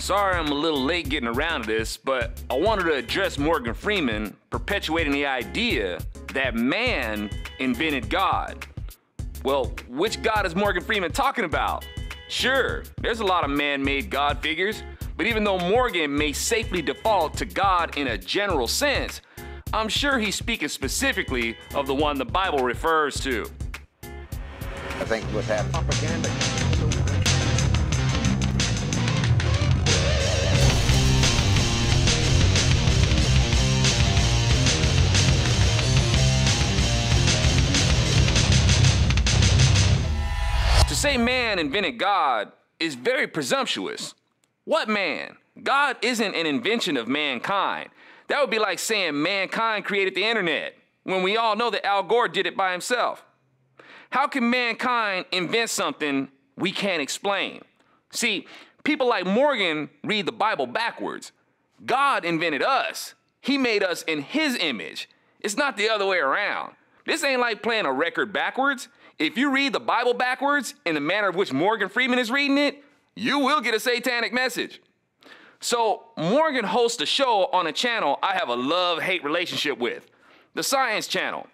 Sorry I'm a little late getting around to this, but I wanted to address Morgan Freeman perpetuating the idea that man invented God. Well, which God is Morgan Freeman talking about? Sure, there's a lot of man-made God figures, but even though Morgan may safely default to God in a general sense, I'm sure he's speaking specifically of the one the Bible refers to. I think what happened. Propaganda. To say man invented God is very presumptuous. What man? God isn't an invention of mankind. That would be like saying mankind created the internet, when we all know that Al Gore did it by himself. How can mankind invent something we can't explain? See, people like Morgan read the Bible backwards. God invented us. He made us in his image. It's not the other way around. This ain't like playing a record backwards. If you read the Bible backwards in the manner of which Morgan Freeman is reading it, you will get a satanic message. So Morgan hosts a show on a channel I have a love-hate relationship with, the Science Channel.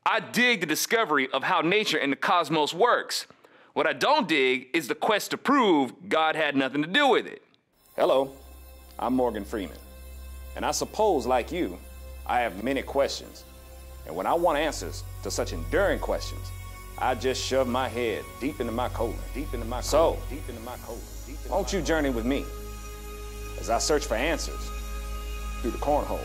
I dig the discovery of how nature and the cosmos works. What I don't dig is the quest to prove God had nothing to do with it. Hello, I'm Morgan Freeman, and I suppose, like you, I have many questions. And when I want answers to such enduring questions, I just shove my head deep into my colon, So, won't you journey with me as I search for answers through the cornhole?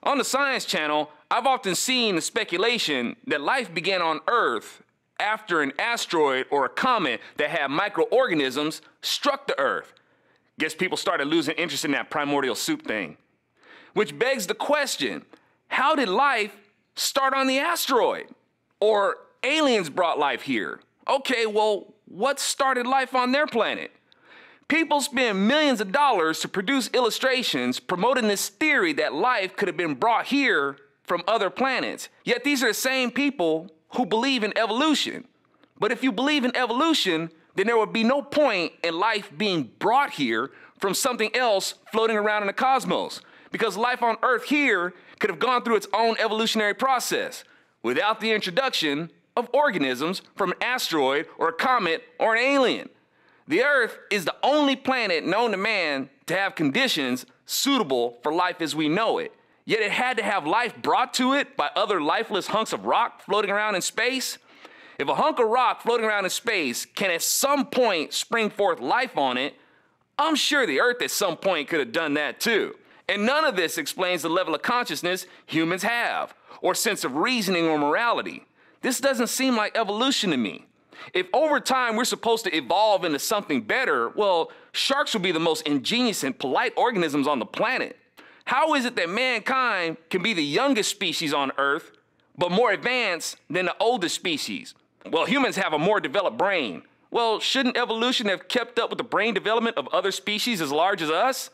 On the Science Channel, I've often seen the speculation that life began on Earth after an asteroid or a comet that had microorganisms struck the Earth. Guess people started losing interest in that primordial soup thing. Which begs the question, how did life start on the asteroid? Or aliens brought life here? Okay, well, what started life on their planet? People spend millions of dollars to produce illustrations promoting this theory that life could have been brought here from other planets. Yet these are the same people who believe in evolution. But if you believe in evolution, then there would be no point in life being brought here from something else floating around in the cosmos, because life on Earth here could have gone through its own evolutionary process without the introduction of organisms from an asteroid or a comet or an alien. The Earth is the only planet known to man to have conditions suitable for life as we know it. Yet it had to have life brought to it by other lifeless hunks of rock floating around in space. If a hunk of rock floating around in space can at some point spring forth life on it, I'm sure the Earth at some point could have done that too. And none of this explains the level of consciousness humans have, or sense of reasoning or morality. This doesn't seem like evolution to me. If over time we're supposed to evolve into something better, well, sharks will be the most ingenious and polite organisms on the planet. How is it that mankind can be the youngest species on Earth, but more advanced than the oldest species? Well, humans have a more developed brain. Well, shouldn't evolution have kept up with the brain development of other species as large as us?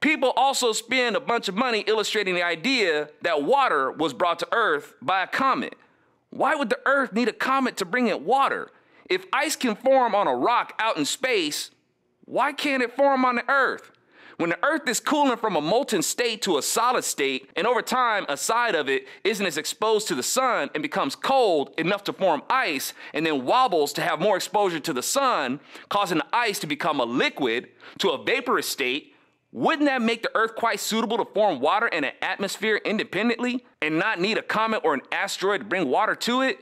People also spend a bunch of money illustrating the idea that water was brought to Earth by a comet. Why would the Earth need a comet to bring it water? If ice can form on a rock out in space, why can't it form on the Earth? When the Earth is cooling from a molten state to a solid state, and over time a side of it isn't as exposed to the sun and becomes cold enough to form ice, and then wobbles to have more exposure to the sun, causing the ice to become a liquid to a vaporous state, wouldn't that make the Earth quite suitable to form water in an atmosphere independently and not need a comet or an asteroid to bring water to it?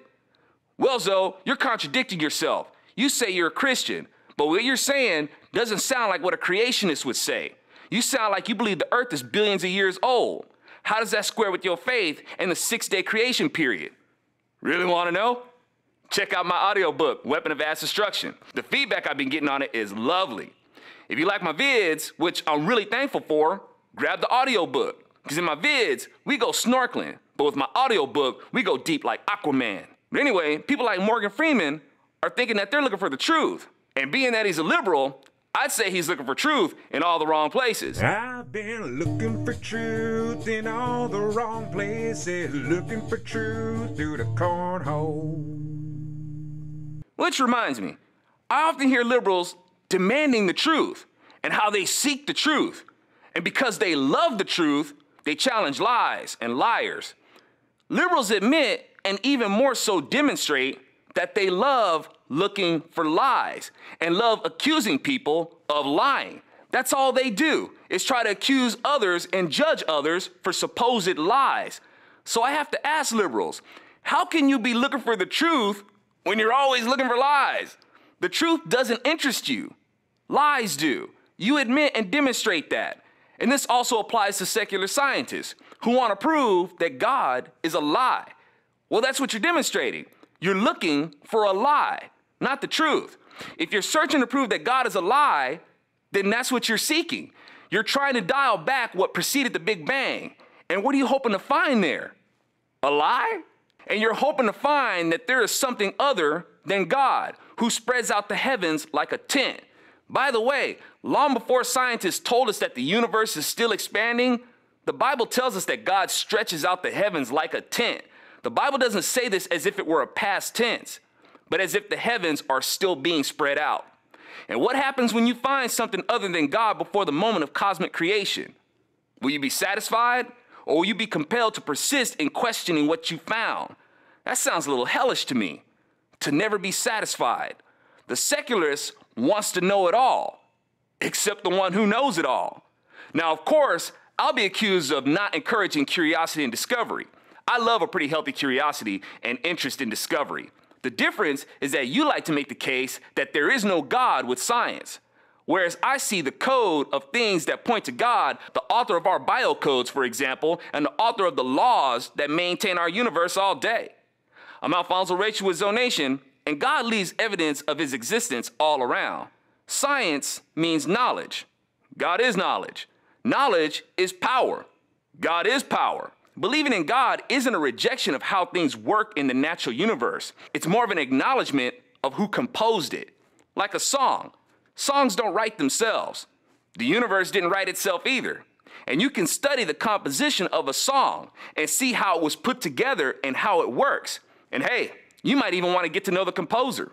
Well, Zoe, you're contradicting yourself. You say you're a Christian, but what you're saying doesn't sound like what a creationist would say. You sound like you believe the Earth is billions of years old. How does that square with your faith and the 6-day creation period? Really want to know? Check out my audiobook, Weapon of Mass Destruction. The feedback I've been getting on it is lovely. If you like my vids, which I'm really thankful for, grab the audiobook. Because in my vids, we go snorkeling. But with my audiobook, we go deep like Aquaman. But anyway, people like Morgan Freeman are thinking that they're looking for the truth. And being that he's a liberal, I'd say he's looking for truth in all the wrong places. I've been looking for truth in all the wrong places, looking for truth through the cornhole. Which reminds me, I often hear liberals demanding the truth, and how they seek the truth. And because they love the truth, they challenge lies and liars. Liberals admit, and even more so demonstrate, that they love looking for lies and love accusing people of lying. That's all they do, is try to accuse others and judge others for supposed lies. So I have to ask liberals, how can you be looking for the truth when you're always looking for lies? The truth doesn't interest you. Lies do. You admit and demonstrate that. And this also applies to secular scientists who want to prove that God is a lie. Well, that's what you're demonstrating. You're looking for a lie, not the truth. If you're searching to prove that God is a lie, then that's what you're seeking. You're trying to dial back what preceded the Big Bang. And what are you hoping to find there? A lie? And you're hoping to find that there is something other than God who spreads out the heavens like a tent. By the way, long before scientists told us that the universe is still expanding, the Bible tells us that God stretches out the heavens like a tent. The Bible doesn't say this as if it were a past tense, but as if the heavens are still being spread out. And what happens when you find something other than God before the moment of cosmic creation? Will you be satisfied, or will you be compelled to persist in questioning what you found? That sounds a little hellish to me, to never be satisfied. The secularist wants to know it all, except the one who knows it all. Now, of course, I'll be accused of not encouraging curiosity and discovery. I love a pretty healthy curiosity and interest in discovery. The difference is that you like to make the case that there is no God with science, whereas I see the code of things that point to God, the author of our biocodes, for example, and the author of the laws that maintain our universe all day. I'm Alfonso Rachel with Zonation, and God leaves evidence of his existence all around. Science means knowledge. God is knowledge. Knowledge is power. God is power. Believing in God isn't a rejection of how things work in the natural universe. It's more of an acknowledgement of who composed it. Like a song. Songs don't write themselves. The universe didn't write itself either. And you can study the composition of a song and see how it was put together and how it works. And hey, you might even want to get to know the composer.